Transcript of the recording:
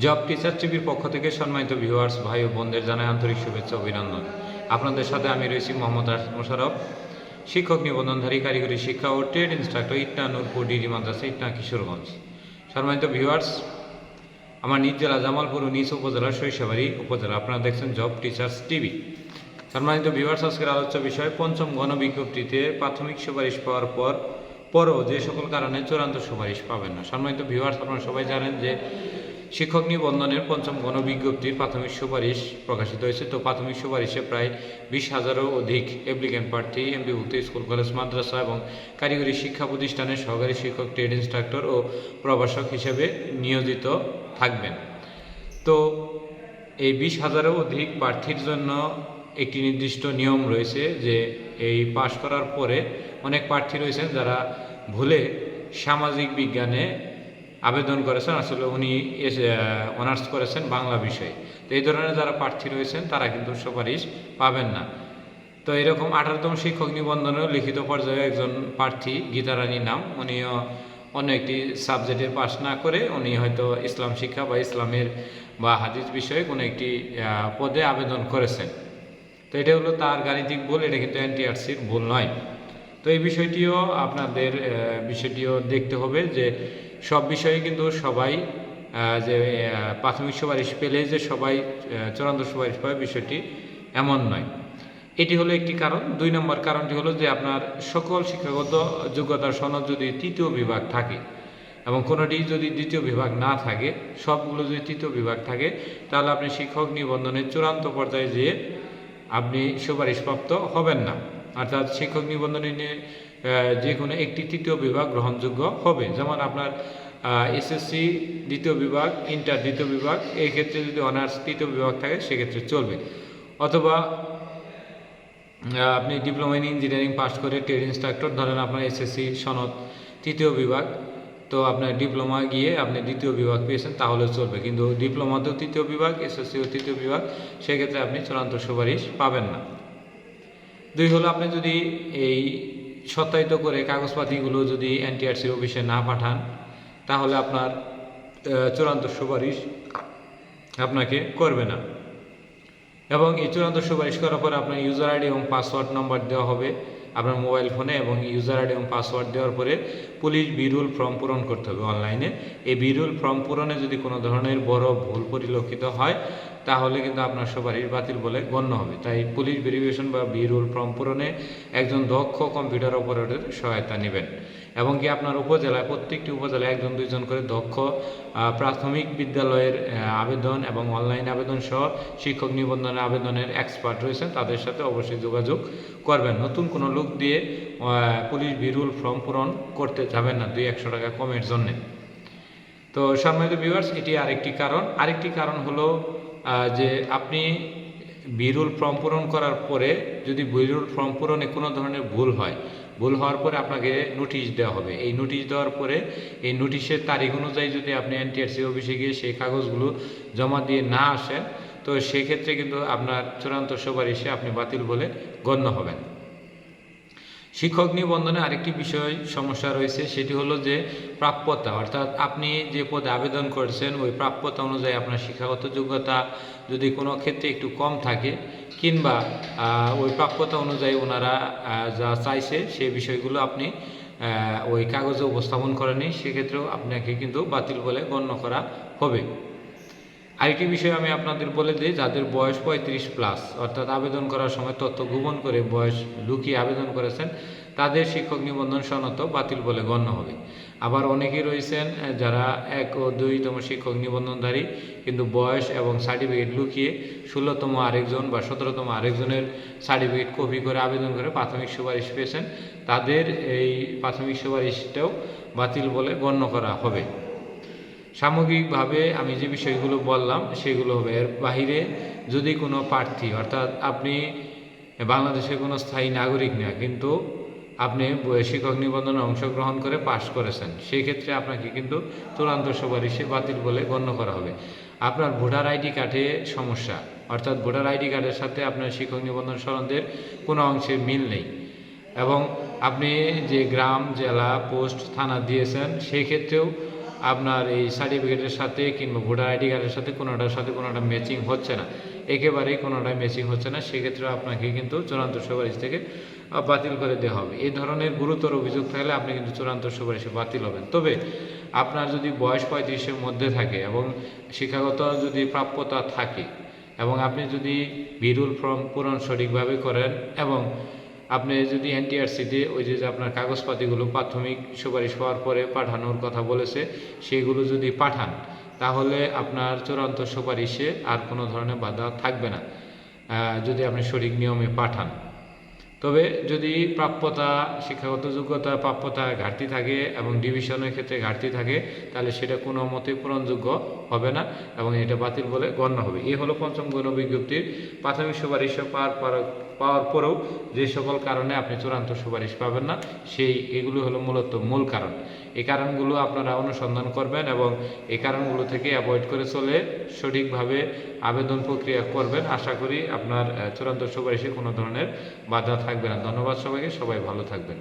Job teacher টিভির পক্ষ থেকে সম্মানিত ভিউয়ার্স ভাই ও বোনদের জানাই আন্তরিক শুভেচ্ছা অভিনন্দন। আপনাদের সাথে আমি রয়েছি মোহাম্মদ রাশেদ মোশাররফ, শিক্ষক নিবন্ধনধারী কারিগরি শিক্ষা ও trade instructor, Itna Nurpur DD মাদ্রাসা, ইটনা কিশোরগঞ্জ। সম্মানিত ভিউয়ার্স, আমার নিজ জেলা জামালপুর ও নিজ উপজেলা সরিষাবাড়ি উপজেলা। আপনারা দেখছেন জব টিচার্স টিভি। সম্মানিত ভিউয়ার্স, আজকের আলোচ্য বিষয় পঞ্চম গণবিজ্ঞপ্তিতে প্রাথমিক সুপারিশ পাওয়ার পরও যে সকল কারণে চূড়ান্ত সুপারিশ পাবেন না। সম্মানিত ভিউয়ার্স, আপনারা সবাই জানেন যে শিক্ষক নিবন্ধনের পঞ্চম গণবিজ্ঞপ্তির প্রাথমিক সুপারিশ প্রকাশিত হয়েছে। তো প্রাথমিক সুপারিশে প্রায় 20,000-এরও অধিক অ্যাপ্লিক্যান্ট প্রার্থী এমপিভুক্ত স্কুল, কলেজ, মাদ্রাসা এবং কারিগরি শিক্ষা প্রতিষ্ঠানের সহকারী শিক্ষক, ট্রেড ইনস্ট্রাক্টর ও প্রভাষক হিসেবে নিয়োজিত থাকবেন। তো এই 20,000-এরও অধিক প্রার্থীর জন্য একটি নির্দিষ্ট নিয়ম রয়েছে যে এই পাশ করার পরে অনেক প্রার্থী রয়েছেন যারা ভুলে সামাজিক বিজ্ঞানে আবেদন করেছেন, আসলে উনি অনার্স করেছেন বাংলা বিষয়ে। তো এই ধরনের যারা প্রার্থী রয়েছেন তারা কিন্তু সুপারিশ পাবেন না। তো এরকম 18তম শিক্ষক নিবন্ধনেও লিখিত পর্যায়ে একজন প্রার্থী, গীতারানী নাম, উনিও অন্য একটি সাবজেক্টে পাশ না করে উনি হয়তো ইসলাম শিক্ষা বা ইসলামের বা হাদিস বিষয়ে কোনো একটি পদে আবেদন করেছেন। তো এটা হলো তার গাণিতিক ভুল, এটা কিন্তু এনটিআরসির ভুল নয়। তো এই বিষয়টিও দেখতে হবে যে সব বিষয়ে কিন্তু সবাই যে প্রাথমিক সুপারিশ পেলে যে সবাই চূড়ান্ত সুপারিশ পাবে, বিষয়টি এমন নয়। এটি হলো একটি কারণ। 2 নম্বর কারণটি হলো যে আপনার সকল শিক্ষাগত যোগ্যতার সনদ যদি তৃতীয় বিভাগ থাকে এবং কোনোটি যদি দ্বিতীয় বিভাগ না থাকে, সবগুলো যদি তৃতীয় বিভাগ থাকে, তাহলে আপনি শিক্ষক নিবন্ধনের চূড়ান্ত পর্যায়ে যেয়ে আপনি সুপারিশপ্রাপ্ত হবেন না। অর্থাৎ শিক্ষক নিবন্ধনে যে কোনো একটি তৃতীয় বিভাগ গ্রহণযোগ্য হবে। যেমন আপনার এসএসসি দ্বিতীয় বিভাগ, ইন্টার দ্বিতীয় বিভাগ, এই ক্ষেত্রে যদি অনার্স তৃতীয় বিভাগ থাকে সেক্ষেত্রে চলবে। অথবা আপনি ডিপ্লোমা ইন ইঞ্জিনিয়ারিং পাস করে ট্রেড ইনস্ট্রাক্টর, ধরেন আপনার এসএসসি সনদ তৃতীয় বিভাগ, তো আপনার ডিপ্লোমা গিয়ে আপনি দ্বিতীয় বিভাগ পেয়েছেন তাহলে চলবে। কিন্তু ডিপ্লোমাতেও তৃতীয় বিভাগ, এসএসসিও তৃতীয় বিভাগ, সেক্ষেত্রে আপনি চূড়ান্ত সুপারিশ পাবেন না। 2 হলো আপনি যদি এই সত্যায়িত করে কাগজপাতিগুলো যদি এনটিআরসির অফিসে না পাঠান, তাহলে আপনার চূড়ান্ত সুপারিশ আপনাকে করবে না। এবং এই চূড়ান্ত সুপারিশ করার পর আপনার ইউজার আইডি এবং পাসওয়ার্ড নাম্বার দেওয়া হবে আপনার মোবাইল ফোনে, এবং ইউজার আইডি এবং পাসওয়ার্ড দেওয়ার পরে পুলিশ বিরুল ফর্ম পূরণ করতে হবে অনলাইনে। এই বিরুল ফর্ম পূরণে যদি কোনো ধরনের বড় ভুল পরিলক্ষিত হয়, তাহলে কিন্তু আপনার সুপারিশ বাতিল বলে গণ্য হবে। তাই পুলিশ ভেরিফিকেশন বা বিরুল ফর্ম পূরণে একজন দক্ষ কম্পিউটার অপারেটরের সহায়তা নেবেন। এবং কি আপনার উপজেলায়, প্রত্যেকটি উপজেলায় 1-2 করে দক্ষ প্রাথমিক বিদ্যালয়ের আবেদন এবং অনলাইন আবেদন সহ শিক্ষক নিবন্ধনের আবেদনের এক্সপার্ট রয়েছেন, তাদের সাথে অবশ্যই যোগাযোগ করবেন। নতুন কোনো লোক দিয়ে পুলিশ বিরুল ফর্ম পূরণ করতে যাবেন না 200 টাকা কমের জন্যে। তো সম্মানিত ভিউয়ার্স, এটি আরেকটি কারণ হলো যে আপনি বিরুল ফর্ম পূরণ করার পরে যদি বিরুল ফর্ম পূরণে কোনো ধরনের ভুল হওয়ার পরে আপনাকে নোটিশ দেওয়া হবে। এই নোটিশ দেওয়ার পরে এই নোটিশের তারিখ অনুযায়ী যদি আপনি এনটিআরসি অফিসে গিয়ে সেই কাগজগুলো জমা দিয়ে না আসেন, তো সেক্ষেত্রে কিন্তু আপনার চূড়ান্ত সুপারিশে আপনি বাতিল বলে গণ্য হবেন। শিক্ষক নিবন্ধনে আরেকটি সমস্যা রয়েছে, সেটি হলো যে প্রাপ্যতা। অর্থাৎ আপনি যে পদে আবেদন করেছেন ওই প্রাপ্যতা অনুযায়ী আপনার শিক্ষাগত যোগ্যতা যদি কোনো ক্ষেত্রে একটু কম থাকে, কিংবা ওই প্রাপ্যতা অনুযায়ী ওনারা যা চাইছে সেই বিষয়গুলো আপনি ওই কাগজে উপস্থাপন করেনি, সেক্ষেত্রেও আপনাকে কিন্তু বাতিল বলে গণ্য করা হবে। আরেকটি বিষয় আমি আপনাদের বলে দিই, যাদের বয়স 35+, অর্থাৎ আবেদন করার সময় তথ্য গোপন করে বয়স লুকিয়ে আবেদন করেছেন, তাদের শিক্ষক নিবন্ধন সনদ বাতিল বলে গণ্য হবে। আবার অনেকেই রয়েছেন যারা 1 ও 2তম শিক্ষক নিবন্ধনধারী, কিন্তু বয়স এবং সার্টিফিকেট লুকিয়ে 16তম আরেকজন বা 17তম আরেকজনের সার্টিফিকেট কপি করে আবেদন করে প্রাথমিক সুপারিশ পেয়েছেন, তাদের এই প্রাথমিক সুপারিশটাও বাতিল বলে গণ্য করা হবে। সামগ্রিকভাবে আমি যে বিষয়গুলো বললাম সেগুলো হবে। এর বাহিরে যদি কোনো প্রার্থী, অর্থাৎ আপনি বাংলাদেশের কোনো স্থায়ী নাগরিক না, কিন্তু আপনি শিক্ষক নিবন্ধনে অংশগ্রহণ করে পাশ করেছেন, সেই ক্ষেত্রে আপনাকে কিন্তু চূড়ান্ত সুপারিশে বাতিল বলে গণ্য করা হবে। আপনার ভোটার আইডি কার্ডে সমস্যা, অর্থাৎ ভোটার আইডি কার্ডের সাথে আপনার শিক্ষক নিবন্ধন সনদের কোনো অংশে মিল নেই, এবং আপনি যে গ্রাম, জেলা, পোস্ট, থানা দিয়েছেন সেই ক্ষেত্রেও আপনার এই সার্টিফিকেটের সাথে কিংবা ভোটার আইডি কার্ডের সাথে কোনোটার সাথে কোনোটা ম্যাচিং হচ্ছে না, একেবারেই কোনোটাই ম্যাচিং হচ্ছে না, সেক্ষেত্রে আপনাকে কিন্তু চূড়ান্ত সুপারিশ থেকে বাতিল করে দেওয়া হবে। এই ধরনের গুরুতর অভিযোগ থাকলে আপনি কিন্তু চূড়ান্ত সুপারিশে বাতিল হবেন। তবে আপনার যদি বয়স 35-এর মধ্যে থাকে এবং শিক্ষাগত যদি প্রাপ্যতা থাকে এবং আপনি যদি বিরুল ফর্ম পূরণ সঠিকভাবে করেন এবং আপনি যদি এনটিআরসিতে ওই যে আপনার কাগজপাতিগুলো প্রাথমিক সুপারিশ পাওয়ার পরে পাঠানোর কথা বলেছে সেগুলো যদি পাঠান, তাহলে আপনার চূড়ান্ত সুপারিশে আর কোনো ধরনের বাধা থাকবে না যদি আপনি সঠিক নিয়মে পাঠান। তবে যদি প্রাপ্যতা, শিক্ষাগত যোগ্যতা, প্রাপ্যতা ঘাটতি থাকে এবং ডিভিশনের ক্ষেত্রে ঘাটতি থাকে, তাহলে সেটা কোনো মতেই পূরণযোগ্য হবে না এবং এটা বাতিল বলে গণ্য হবে। এই হলো পঞ্চম গণবিজ্ঞপ্তির প্রাথমিক সুপারিশ পাওয়ার পরেও যে সকল কারণে আপনি চূড়ান্ত সুপারিশ পাবেন না, এগুলো হলো মূলত মূল কারণ। এই কারণগুলো আপনারা অনুসন্ধান করবেন এবং এই কারণগুলো থেকে অ্যাভয়েড করে চলে সঠিকভাবে আবেদন প্রক্রিয়া করবেন। আশা করি আপনার চূড়ান্ত সুপারিশে কোনো ধরনের বাধা থাকবে না। ধন্যবাদ সবাইকে, সবাই ভালো থাকবেন।